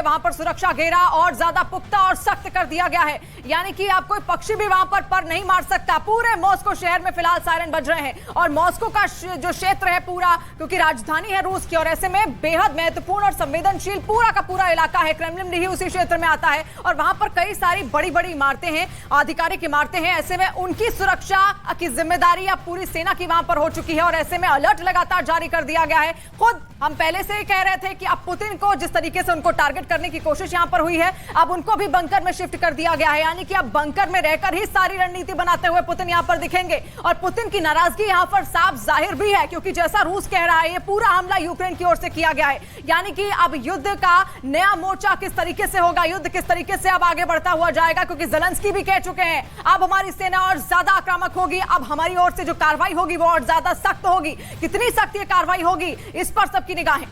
वहां पर सुरक्षा घेरा और ज्यादा पुख्ता और सख्त कर दिया गया है, यानी कि आप कोई पक्षी भी वहां पर नहीं मार सकता। पूरे मॉस्को शहर में फिलहाल सायरन बज रहे हैं और मॉस्को का जो क्षेत्र है पूरा, क्योंकि राजधानी है रूस की और ऐसे में बेहद महत्वपूर्ण और संवेदनशील पूरा का पूरा इलाका है। क्रेमलिन भी उसी क्षेत्र में आता है और वहां पर कई सारी बड़ी बड़ी इमारतें हैं, आधिकारिक इमारतें हैं। ऐसे में उनकी सुरक्षा की जिम्मेदारी अब पूरी सेना की वहां पर हो चुकी है और ऐसे में अलर्ट लगातार जारी कर दिया गया है। खुद हम पहले से ही कह रहे थे कि अब पुतिन को जिस तरीके से उनको टारगेट करने की कोशिश यहां पर हुई है, अब उनको भी बंकर में शिफ्ट कर दिया गया है, यानी कि अब बंकर में रहकर ही सारी रणनीति बनाते हुए पुतिन यहां पर दिखेंगे। और पुतिन की नाराजगी यहां पर साफ जाहिर भी है, क्योंकि जैसा रूस कह रहा है ये पूरा हमला यूक्रेन की ओर से किया गया है, यानी कि अब युद्ध का नया मोर्चा किस तरीके से होगा, युद्ध किस तरीके से अब आगे बढ़ता हुआ जाएगा, क्योंकि ज़ेलेंस्की भी कह चुके हैं अब हमारी सेना और ज्यादा आक्रामक होगी, अब हमारी ओर से जो कार्रवाई होगी वो और ज्यादा सख्त होगी। कितनी सख्त ये कार्रवाई होगी इस पर सबकी निगाहें।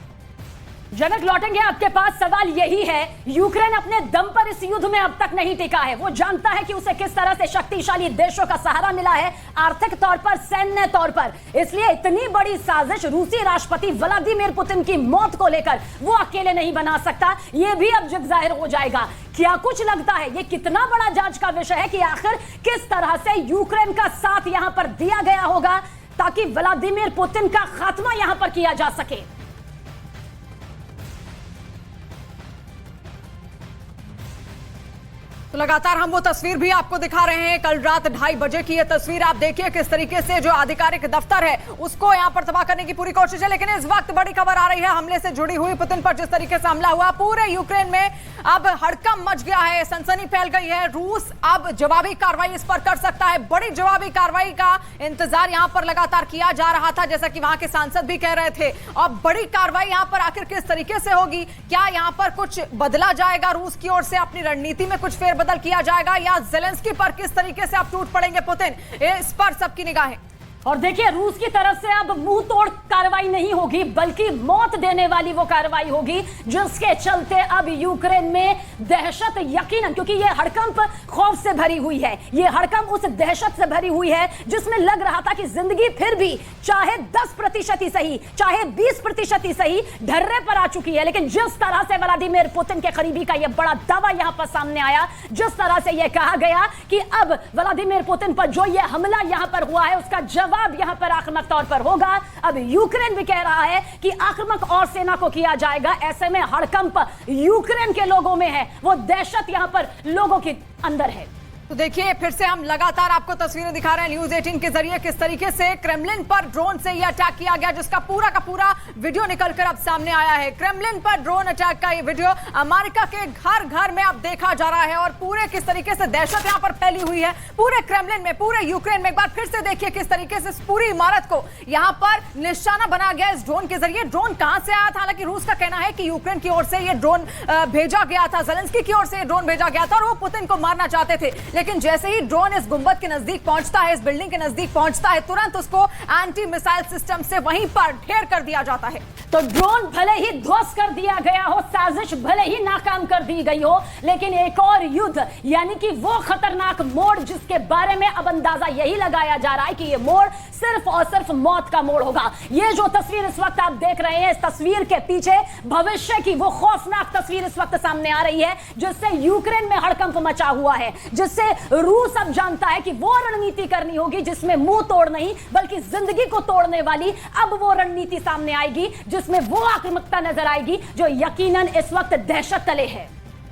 जनक लौटेंगे आपके पास। सवाल यही है, यूक्रेन अपने दम पर इस युद्ध में अब तक नहीं टिका है। वो जानता है कि उसे किस तरह से शक्तिशाली देशों का सहारा मिला है, आर्थिक तौर पर, सैन्य तौर पर। इसलिए इतनी बड़ी साजिश रूसी राष्ट्रपति व्लादिमीर पुतिन की मौत को लेकर वो अकेले नहीं बना सकता। यह भी अब जग जाहिर हो जाएगा। क्या कुछ लगता है ये कितना बड़ा जांच का विषय है कि आखिर किस तरह से यूक्रेन का साथ यहां पर दिया गया होगा ताकि व्लादिमीर पुतिन का खात्मा यहां पर किया जा सके। तो लगातार हम वो तस्वीर भी आपको दिखा रहे हैं। कल रात 2:30 बजे की ये तस्वीर आप देखिए, किस तरीके से जो आधिकारिक दफ्तर है उसको यहां पर तबाह करने की पूरी कोशिश है। लेकिन इस वक्त बड़ी खबर आ रही है हमले से जुड़ी हुई। पुतिन पर जिस तरीके से हमला हुआ, पूरे यूक्रेन में अब हड़कंप मच गया है, सनसनी फैल गई है। रूस अब जवाबी कार्रवाई इस पर कर सकता है। बड़ी जवाबी कार्रवाई का इंतजार यहां पर लगातार किया जा रहा था, जैसा कि वहां के सांसद भी कह रहे थे। अब बड़ी कार्रवाई यहां पर आखिर किस तरीके से होगी, क्या यहां पर कुछ बदला जाएगा रूस की ओर से, अपनी रणनीति में कुछ फेरबदल किया जाएगा, या ज़ेलेंस्की पर किस तरीके से अब टूट पड़ेंगे पुतिन, इस पर सबकी निगाहें। और देखिए, रूस की तरफ से अब मुंह तोड़ कार्रवाई नहीं होगी, बल्कि मौत देने वाली वो कार्रवाई होगी, जिसके चलते अब यूक्रेन में दहशत यकीनन, क्योंकि ये हड़कंप खौफ से भरी हुई है, ये हड़कंप उस दहशत से भरी हुई है जिसमें लग रहा था कि जिंदगी फिर भी चाहे 10% ही सही, चाहे 20% ही सही, ढर्रे पर आ चुकी है। लेकिन जिस तरह से व्लादिमीर पुतिन के करीबी का यह बड़ा दावा यहां पर सामने आया, जिस तरह से यह कहा गया कि अब व्लादिमीर पुतिन पर जो यह हमला यहां पर हुआ है उसका जवाब यहां पर आक्रामक तौर पर होगा। अब यूक्रेन भी कह रहा है कि आक्रामक और सेना को किया जाएगा। ऐसे में हड़कंप यूक्रेन के लोगों में है, वो दहशत यहां पर लोगों के अंदर है। तो देखिए, फिर से हम लगातार आपको तस्वीरें दिखा रहे हैं न्यूज़ 18 के जरिए, किस तरीके से क्रेमलिन पर ड्रोन से ये अटैक किया गया, जिसका पूरा का पूरा वीडियो निकलकर अब सामने आया है। क्रेमलिन पर ड्रोन अटैक का ये वीडियो अमेरिका के घर घर में अब देखा जा रहा है और पूरे किस तरीके से दहशत यहां पर फैली हुई है पूरे क्रेमलिन में, पूरे यूक्रेन में। एक बार फिर से देखिए किस तरीके से पूरी इमारत को यहां पर निशाना बना गया इस ड्रोन के जरिए। ड्रोन कहां से आया था? हालांकि रूस का कहना है कि यूक्रेन की ओर से ये ड्रोन भेजा गया था, ज़ेलेंस्की की ओर से ड्रोन भेजा गया था और वो पुतिन को मारना चाहते थे। लेकिन जैसे ही ड्रोन इस गुंबद के नजदीक पहुंचता है, इस बिल्डिंग के नजदीक पहुंचता है, तुरंत उसको एंटी मिसाइल सिस्टम से वहीं पर ढेर कर दिया जाता है। तो ड्रोन भले ही ध्वस्त कर दिया गया हो, साजिश भले ही नाकाम कर दी गई हो, लेकिन एक और युद्ध, यानी कि वो खतरनाक मोड़ जिसके बारे में अब अंदाजा यही लगाया जा रहा है कि ये मोड़ सिर्फ और सिर्फ मौत का मोड़ होगा। ये जो तस्वीर इस वक्त आप देख रहे हैं, इस तस्वीर के पीछे भविष्य की वो खौफनाक तस्वीर इस वक्त सामने आ रही है, जिससे यूक्रेन में हड़कंप मचा हुआ है, जिससे रूस अब जानता है कि वो रणनीति करनी होगी जिसमें मुंह तोड़ नहीं बल्कि जिंदगी को तोड़ने वाली अब वो रणनीति सामने आएगी, जिसमें वो आक्रामकता नजर आएगी जो यकीनन इस वक्त दहशत तले है।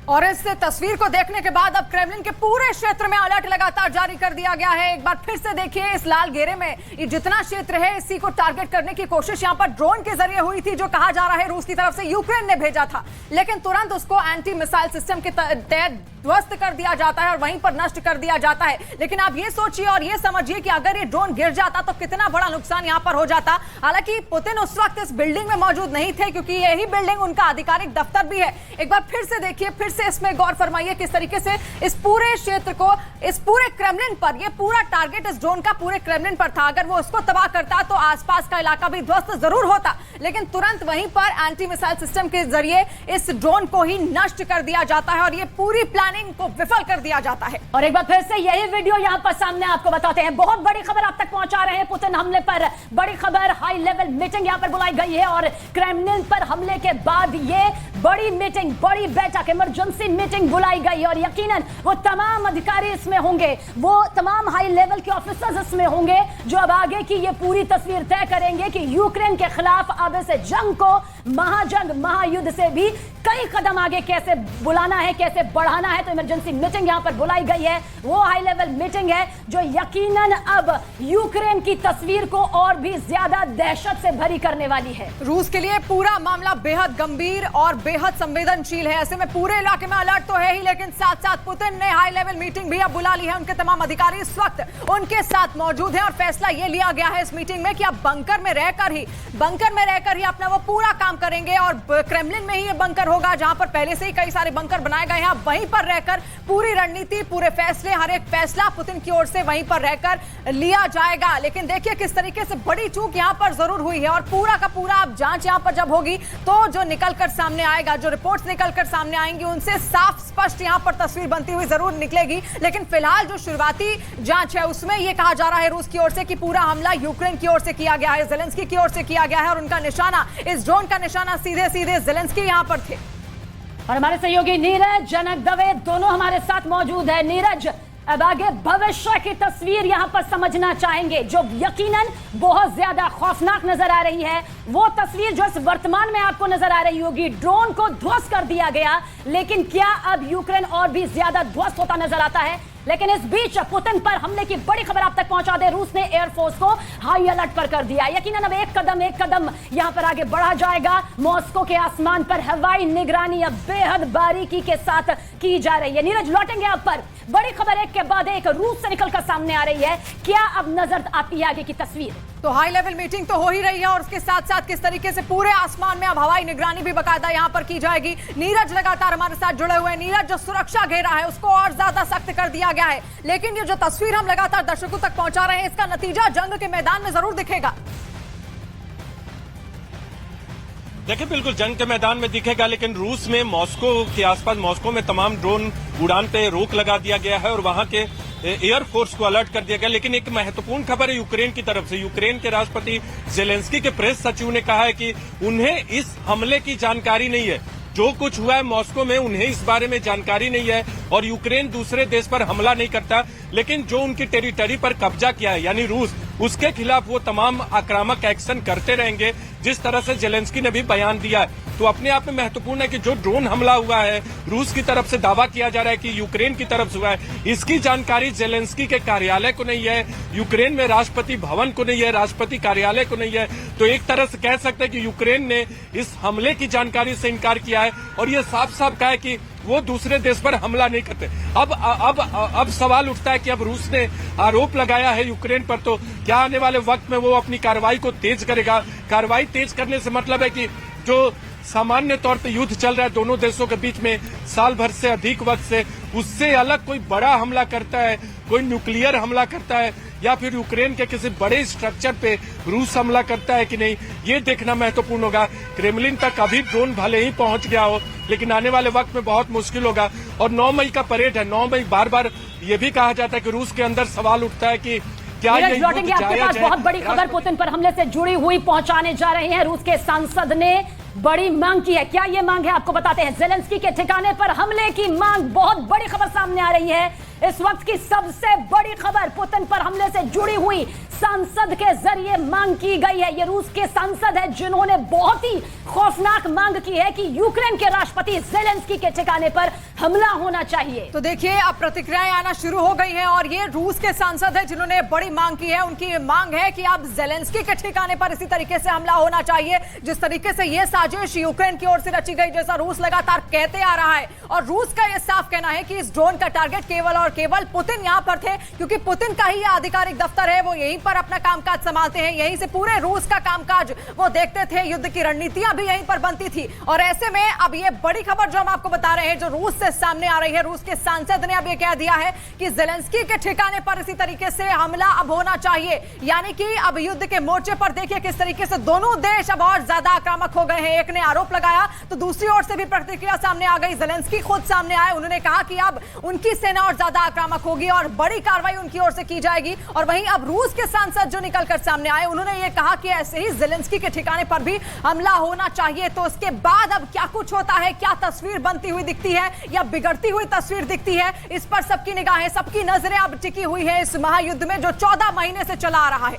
और इस तस्वीर को देखने के बाद अब क्रेमलिन के पूरे क्षेत्र में अलर्ट लगातार जारी कर दिया गया है। एक बार फिर से देखिए, इस लाल घेरे में ये जितना क्षेत्र है इसी को टारगेट करने की कोशिश यहां पर ड्रोन के जरिए हुई थी, जो कहा जा रहा है रूस की तरफ से यूक्रेन ने भेजा था, लेकिन तुरंत उसको एंटी मिसाइल सिस्टम के तहत ध्वस्त कर दिया जाता है और वहीं पर नष्ट कर दिया जाता है। लेकिन आप ये सोचिए और ये समझिए कि अगर ये ड्रोन गिर जाता तो कितना बड़ा नुकसान यहां पर हो जाता। हालांकि पुतिन उस वक्त इस बिल्डिंग में मौजूद नहीं थे, क्योंकि यही बिल्डिंग उनका आधिकारिक दफ्तर भी है। एक बार फिर से देखिए, फिर से इसमें गौर फरमाइए किस तरीके से इस पूरे क्षेत्र को, इस पूरे क्रेमलिन पर, ये पूरा टारगेट इस ड्रोन का पूरे क्रेमलिन पर था। अगर वो उसको तबाह करता तो आसपास का इलाका भी ध्वस्त जरूर होता, लेकिन तुरंत वहीं पर एंटी मिसाइल सिस्टम के जरिए इस ड्रोन को ही नष्ट कर दिया जाता है और ये पूरी प्लानिंग को विफल कर दिया जाता है। और एक बार फिर से यही वीडियो यहां पर सामने आपको बताते हैं। बहुत बड़ी खबर आप तक पहुंचा रहे हैं। पुतिन हमले पर बड़ी खबर, हाई लेवल मीटिंग यहां पर बुलाई गई है और क्रेमलिन पर हमले के बाद ये बड़ी मीटिंग, बड़ी बैठक, इमरजेंसी मीटिंग बुलाई गई और यकीनन वो तमाम अधिकारी इसमें होंगे, वो तमाम हाई लेवल के ऑफिसर्स इसमें होंगे जो अब आगे की ये पूरी तस्वीर तय करेंगे कि यूक्रेन के खिलाफ अब इस जंग को महाजंग, महायुद्ध से भी कई कदम आगे कैसे बुलाना है, कैसे बढ़ाना है। तो इमरजेंसी मीटिंग यहां पर बुलाई गई है, वो हाई लेवल मीटिंग है जो यकीनन अब यूक्रेन की तस्वीर को और भी ज्यादा दहशत से भरी करने वाली है। रूस के लिए पूरा मामला बेहद गंभीर और बेहद संवेदनशील है। ऐसे में पूरे इलाके में अलर्ट तो है ही, लेकिन साथ साथ पुतिन ने हाई लेवल मीटिंग भी अब बुला ली है। उनके तमाम अधिकारी इस वक्त उनके साथ मौजूद हैं और फैसला यह लिया गया है इस मीटिंग में कि अब बंकर में रहकर ही अपना वो पूरा काम करेंगे और क्रेमलिन में ही ये बंकर होगा जहां पर पहले से ही कई सारे बंकर बनाए गए हैं। अब वहीं पर रहकर पूरी रणनीति, पूरे फैसले, हर एक फैसला पुतिन की ओर से वहीं पर रहकर लिया जाएगा। लेकिन देखिए किस तरीके से बड़ी चूक यहां पर जरूर हुई है और पूरा का पूरा अब जांच यहां पर जब होगी तो जो निकलकर सामने आएगा, जो रिपोर्ट्स निकलकर सामने आएंगी उनसे साफ स्पष्ट यहां पर तस्वीर बनती हुई जरूर निकलेगी। लेकिन फिलहाल जो शुरुआती जांच है उसमें यह कहा जा रहा है रूस की ओर से कि पूरा हमला यूक्रेन की ओर से किया गया है, जेलेंस्की की ओर से किया गया है और उनका निशाना, इस ड्रोन का निशाना सीधे सीधे जेलेंस्की यहां पर थे। और हमारे सहयोगी नीरज, जनक दवे दोनों हमारे साथ मौजूद है। नीरज, अब आगे भविष्य की तस्वीर यहां पर समझना चाहेंगे जो यकीनन बहुत ज्यादा खौफनाक नजर आ रही है। वो तस्वीर जो इस वर्तमान में आपको नजर आ रही होगी, ड्रोन को ध्वस्त कर दिया गया, लेकिन क्या अब यूक्रेन और भी ज्यादा ध्वस्त होता नजर आता है? लेकिन इस बीच पुतिन पर हमले की बड़ी खबर आप तक पहुंचा दे, रूस ने एयरफोर्स को हाई अलर्ट पर कर दिया। यकीनन अब एक कदम यहां पर आगे बढ़ा जाएगा। मॉस्को के आसमान पर हवाई निगरानी अब बेहद बारीकी के साथ की जा रही है। नीरज, लौटेंगे आप पर। बड़ी खबर एक के बाद एक रूस से निकलकर सामने आ रही है, क्या अब नजर आती है आगे की तस्वीर? तो हाई लेवल मीटिंग तो हो ही रही है और उसके साथ साथ किस तरीके से पूरे आसमान में अब हवाई निगरानी भी बाकायदा यहां पर की जाएगी। नीरज लगातार हमारे साथ जुड़े हुए हैं। नीरज, जो सुरक्षा घेरा है उसको और ज्यादा सख्त कर दिया गया है, लेकिन ये जो तस्वीर हम लगातार दर्शकों तक पहुंचा रहे हैं इसका नतीजा जंग के मैदान में जरूर दिखेगा। देखिए, बिल्कुल जंग के मैदान में दिखेगा, लेकिन रूस में मॉस्को के आसपास, मॉस्को में तमाम ड्रोन उड़ान पे रोक लगा दिया गया है और वहां के एयरफोर्स को अलर्ट कर दिया गया। लेकिन एक महत्वपूर्ण खबर है यूक्रेन की तरफ से। यूक्रेन के राष्ट्रपति जेलेंस्की के प्रेस सचिव ने कहा है कि उन्हें इस हमले की जानकारी नहीं है। जो कुछ हुआ है मॉस्को में उन्हें इस बारे में जानकारी नहीं है और यूक्रेन दूसरे देश पर हमला नहीं करता, लेकिन जो उनकी टेरिटरी पर कब्जा किया है यानी रूस, उसके खिलाफ वो तमाम आक्रामक एक्शन करते रहेंगे, जिस तरह से जेलेंस्की ने भी बयान दिया है। तो अपने आप में महत्वपूर्ण है कि जो ड्रोन हमला हुआ है रूस की तरफ से दावा किया जा रहा है कि यूक्रेन की तरफ से हुआ है, इसकी जानकारी जेलेंस्की के कार्यालय को नहीं है, यूक्रेन में राष्ट्रपति भवन को नहीं है, राष्ट्रपति कार्यालय को नहीं है। तो एक तरह से कह सकते हैं कि यूक्रेन ने इस हमले की जानकारी से इनकार किया है और ये साफ साफ कहा है कि वो दूसरे देश पर हमला नहीं करते। अब सवाल उठता है कि अब रूस ने आरोप लगाया है यूक्रेन पर, तो क्या आने वाले वक्त में वो अपनी कार्रवाई को तेज करेगा? कार्रवाई तेज करने से मतलब है कि जो सामान्य तौर पे युद्ध चल रहा है दोनों देशों के बीच में साल भर से अधिक वक्त से, उससे अलग कोई बड़ा हमला करता है, कोई न्यूक्लियर हमला करता है या फिर यूक्रेन के किसी बड़े स्ट्रक्चर पे रूस हमला करता है कि नहीं, ये देखना महत्वपूर्ण होगा। क्रेमलिन तक अभी ड्रोन भले ही पहुंच गया हो, लेकिन आने वाले वक्त में बहुत मुश्किल होगा। और 9 मई का परेड है, 9 मई बार बार ये भी कहा जाता है कि रूस के अंदर सवाल उठता है कि क्या ये लौटेंगे आपके पास। बहुत बड़ी खबर पुतिन पर हमले से जुड़ी हुई पहुंचाने जा रहे हैं। रूस के सांसद ने बड़ी मांग की है। क्या ये मांग है आपको बताते हैं। जेलेंस्की के ठिकाने पर हमले की मांग, बहुत बड़ी खबर सामने आ रही है। इस वक्त की सबसे बड़ी खबर पुतिन पर हमले से जुड़ी हुई सांसद के जरिए मांग की गई है। ये रूस के सांसद है जिन्होंने बहुत ही खौफनाक मांग की है कि यूक्रेन के राष्ट्रपति जेलेंस्की के ठिकाने पर हमला होना चाहिए। तो देखिए अब प्रतिक्रियाएं आना शुरू हो गई हैं और ये रूस के सांसद है जिन्होंने बड़ी मांग की है। उनकी मांग है कि अब जेलेंस्की के ठिकाने पर इसी तरीके से हमला होना चाहिए जिस तरीके से ये साजिश यूक्रेन की ओर से रची गई, जैसा रूस लगातार कहते आ रहा है। और रूस का यह साफ कहना है कि इस ड्रोन का टारगेट केवल और केवल पुतिन यहां पर थे, क्योंकि पुतिन का ही आधिकारिक दफ्तर है, वो यहीं पर अपना कामकाज संभालते हैं, यहीं से पूरे रूस का कामकाज वो देखते थे, युद्ध की रणनीतियां भी यहीं पर बनती थी। और ऐसे में अब ये बड़ी खबर जो हम आपको बता रहे हैं जो रूस से सामने आ रही है, रूस के सांसद ने अब ये कह दिया है कि जेलेंस्की के ठिकाने पर इसी तरीके से हमला अब होना चाहिए। यानी कि अब युद्ध के मोर्चे पर देखिए किस तरीके से दोनों देश अब और ज्यादा आक्रामक हो गए हैं। एक ने आरोप लगाया तो दूसरी ओर से भी प्रतिक्रिया सामने आ गई। जेलेंस्की खुद सामने आए, उन्होंने कहा कि अब उनकी सेना और ज्यादा आक्रामक होगी और बड़ी कार्रवाई उनकी ओर से की जाएगी। और वहीं अब रूस के सांसद जो निकलकर सामने आए, उन्होंने ये कहा कि ऐसे ही ज़ेलेंस्की के ठिकाने पर भी हमला होना चाहिए। तो उसके बाद अब क्या कुछ होता है, क्या तस्वीर बनती हुई दिखती है या बिगड़ती हुई तस्वीर दिखती है, इस पर सबकी निगाहें, सबकी नजरें अब टिकी हुई है इस महायुद्ध में जो 14 महीने से चला आ रहा है।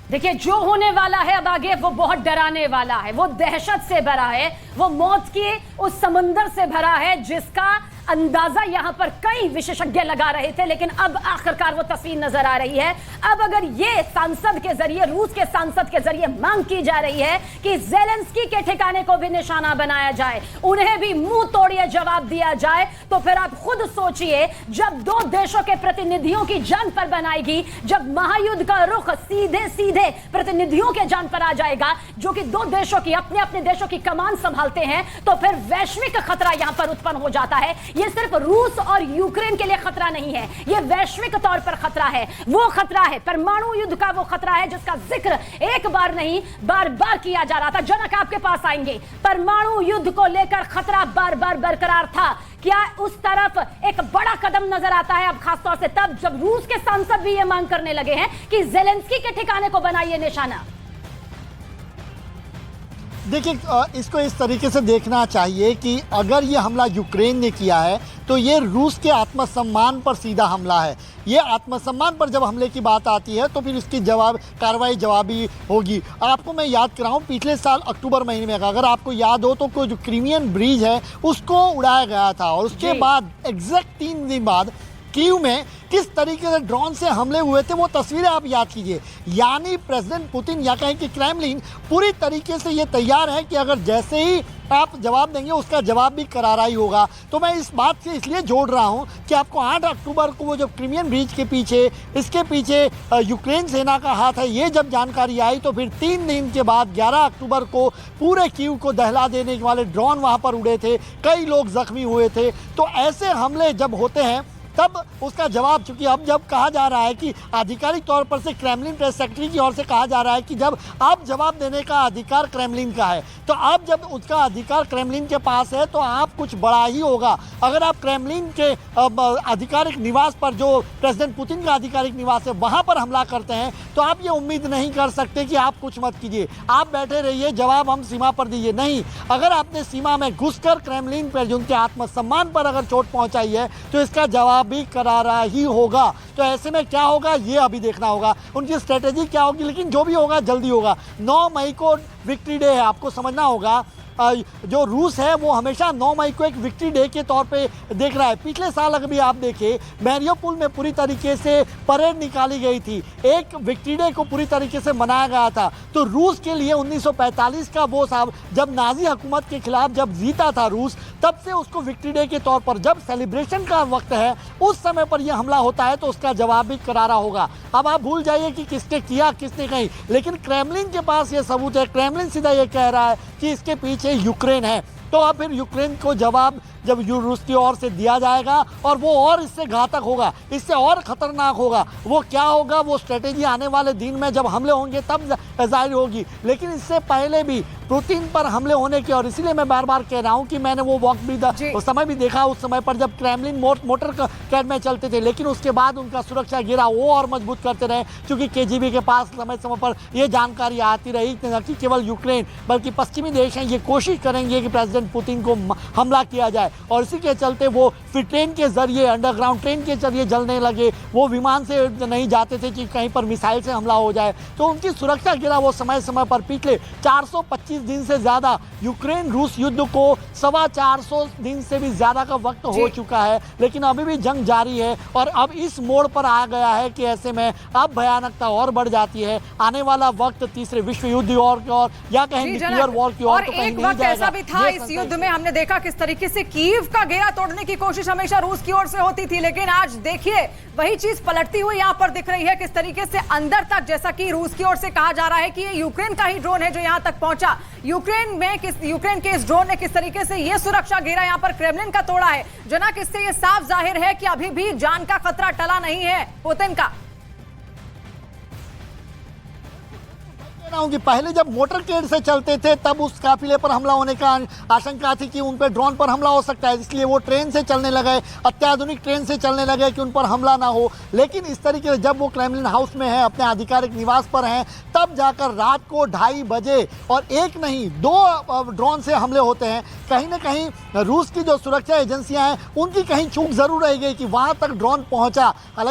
देखिए, जो होने वाला है अब आगे वो बहुत डराने वाला है, वो दहशत से भरा है, वो मौत के उस समंदर से भरा है जिसका अंदाजा यहां पर कई विशेषज्ञ लगा रहे थे, लेकिन अब आखिरकार वो तस्वीर नजर आ रही है। अब अगर ये सांसद के जरिए, रूस के सांसद के जरिए मांग की जा रही है कि ज़ेलेंस्की के ठिकाने को भी निशाना बनाया जाए, उन्हें भी मुंह तोड़िए जवाब दिया जाए, तो फिर आप खुद सोचिए, जब दो देशों के प्रतिनिधियों की जान पर बनाएगी, जब महायुद्ध का रुख सीधे सीधे प्रतिनिधियों के जान पर आ जाएगा, जो कि दो देशों की, अपने अपने देशों की कमान संभालते हैं, तो फिर वैश्विक खतरा यहां पर उत्पन्न हो जाता है। ये सिर्फ रूस और यूक्रेन के लिए खतरा नहीं है, ये वैश्विक तौर पर खतरा है। वो खतरा है, परमाणु युद्ध का वो खतरा है जिसका जिक्र एक बार नहीं बार बार किया जा रहा था। जनक आपके पास आएंगे, परमाणु युद्ध को लेकर खतरा बार बार बरकरार था। क्या उस तरफ एक बड़ा कदम नजर आता है अब, खासतौर से तब जब रूस के सांसद भी ये मांग करने लगे हैं कि ज़ेलेंस्की के ठिकाने को बनाइए निशाना? देखिए, इसको इस तरीके से देखना चाहिए कि अगर ये हमला यूक्रेन ने किया है तो ये रूस के आत्मसम्मान पर सीधा हमला है। ये आत्मसम्मान पर जब हमले की बात आती है तो फिर इसकी कार्रवाई जवाबी होगी। आपको मैं याद कराऊं, पिछले साल अक्टूबर महीने में, अगर आपको याद हो तो जो क्रीमियन ब्रिज है उसको उड़ाया गया था, और उसके बाद एग्जैक्ट 3 दिन बाद कीव में किस तरीके से ड्रोन से हमले हुए थे वो तस्वीरें आप याद कीजिए। यानी प्रेसिडेंट पुतिन या कहें कि क्रेमलिन पूरी तरीके से ये तैयार है कि अगर जैसे ही आप जवाब देंगे उसका जवाब भी करारा ही होगा। तो मैं इस बात से इसलिए जोड़ रहा हूं कि आपको 8 अक्टूबर को वो जब क्रीमियन ब्रिज के पीछे, इसके पीछे यूक्रेन सेना का हाथ है, ये जब जानकारी आई तो फिर 3 दिन के बाद 11 अक्टूबर को पूरे कीव को दहला देने वाले ड्रोन वहाँ पर उड़े थे, कई लोग जख्मी हुए थे। तो ऐसे हमले जब होते हैं तब उसका जवाब, चूंकि अब जब कहा जा रहा है कि आधिकारिक तौर पर से क्रेमलिन प्रेस सेक्रेटरी की ओर से कहा जा रहा है कि जब आप जवाब देने का अधिकार क्रेमलिन का है, तो अब जब उसका अधिकार क्रेमलिन के पास है तो आप कुछ बड़ा ही होगा। अगर आप क्रेमलिन के आधिकारिक निवास पर, जो प्रेसिडेंट पुतिन का आधिकारिक निवास है, वहाँ पर हमला करते हैं तो आप ये उम्मीद नहीं कर सकते कि आप कुछ मत कीजिए, आप बैठे रहिए, जवाब हम सीमा पर दीजिए। नहीं, अगर आपने सीमा में घुसकर क्रेमलिन पर, जो उनके आत्मसम्मान पर अगर चोट पहुँचाई है तो इसका जवाब भी करारा ही होगा। तो ऐसे में क्या होगा ये अभी देखना होगा, उनकी स्ट्रेटेजी क्या होगी, लेकिन जो भी होगा जल्दी होगा। 9 मई को विक्ट्री डे है, आपको समझना होगा। जो रूस है वो हमेशा 9 मई को एक विक्ट्री डे के तौर पे देख रहा है। पिछले साल अगर भी आप देखें, मैरियोपोल में पूरी तरीके से परेड निकाली गई थी, एक विक्ट्री डे को पूरी तरीके से मनाया गया था। तो रूस के लिए 1945 का वो साहब जब नाजी हुकूमत के खिलाफ जब जीता था रूस, तब से उसको विक्ट्री डे के तौर पर, जब सेलिब्रेशन का वक्त है उस समय पर यह हमला होता है तो उसका जवाब भी करारा होगा। अब आप भूल जाइए कि किसने किया किसने नहीं, लेकिन क्रेमलिन के पास ये सबूत है। क्रेमलिन सीधा ये कह रहा है कि इसके पीछे यूक्रेन है। तो अब फिर यूक्रेन को जवाब जब रूस की ओर से दिया जाएगा और वो और इससे घातक होगा, इससे और खतरनाक होगा। वो क्या होगा, वो स्ट्रेटेजी आने वाले दिन में जब हमले होंगे तब जाहिर होगी। लेकिन इससे पहले भी पुतिन पर हमले होने की, और इसीलिए मैं बार बार कह रहा हूं कि मैंने वो वक्त भी उस समय भी देखा, उस समय पर जब क्रेमलिन मोटर कैड में चलते थे, लेकिन उसके बाद उनका सुरक्षा गिरा वो और मजबूत करते रहे, क्योंकि केजीबी के पास समय समय पर यह जानकारी आती रही कि केवल यूक्रेन बल्कि पश्चिमी देश हैं ये कोशिश करेंगे कि प्रेसिडेंट पुतिन को हमला किया जाए। और इसी के चलते वो फिर ट्रेन के जरिए, अंडरग्राउंड ट्रेन के जरिए जलने लगे, वो विमान से नहीं जाते थे कि कहीं पर मिसाइल से हमला हो जाए। तो उनकी सुरक्षा गिरा वो समय समय पर। पिछले 425 दिन से ज़्यादा यूक्रेन रूस युद्ध को 425 दिन से भी ज़्यादा का वक्त हो चुका है, लेकिन अभी भी जंग जारी है। और अब इस मोड़ पर आ गया है कि ऐसे में अब भयानकता और बढ़ जाती है। आने वाला वक्त तीसरे विश्व युद्ध और या कहें न्यूक्लियर वॉर की ओर तो कहीं नहीं जाएगा। ऐसा भी था इस युद्ध में, हमने देखा किस तरीके से कीव का घेरा तोड़ने की कोशिश हमेशा रूस की ओर से होती थी, लेकिन आज देखिए वही चीज पलटती हुई यहां पर दिख रही है। किस तरीके से अंदर तक, जैसा कि रूस की ओर से कहा जा रहा है कि ये यूक्रेन का ही ड्रोन है जो यहां तक पहुंचा, यूक्रेन के इस ड्रोन ने किस तरीके से ये सुरक्षा घेरा यहां पर क्रेमलिन का तोड़ा है। जनक, इससे ये साफ जाहिर है कि अभी भी जान का खतरा टला नहीं है पुतिन का। ना होगी। पहले जब मोटरकेड से चलते थे तब उस काफिले पर हमला होने का आशंका थी कि उन पर ड्रोन पर हमला हो सकता है, इसलिए वो ट्रेन से चलने लगे, अत्याधुनिक ट्रेन से चलने लगे कि उन पर हमला ना हो। लेकिन इस तरीके से जब वो क्रेमलिन हाउस में है, अपने आधिकारिक निवास पर हैं, तब जाकर रात को 2:30 बजे और एक नहीं 2 ड्रोन से हमले होते हैं। कहीं ना कहीं रूस की जो सुरक्षा एजेंसियां हैं उनकी कहीं चूक जरूर रह गई कि वहां तक ड्रोन पहुंचा।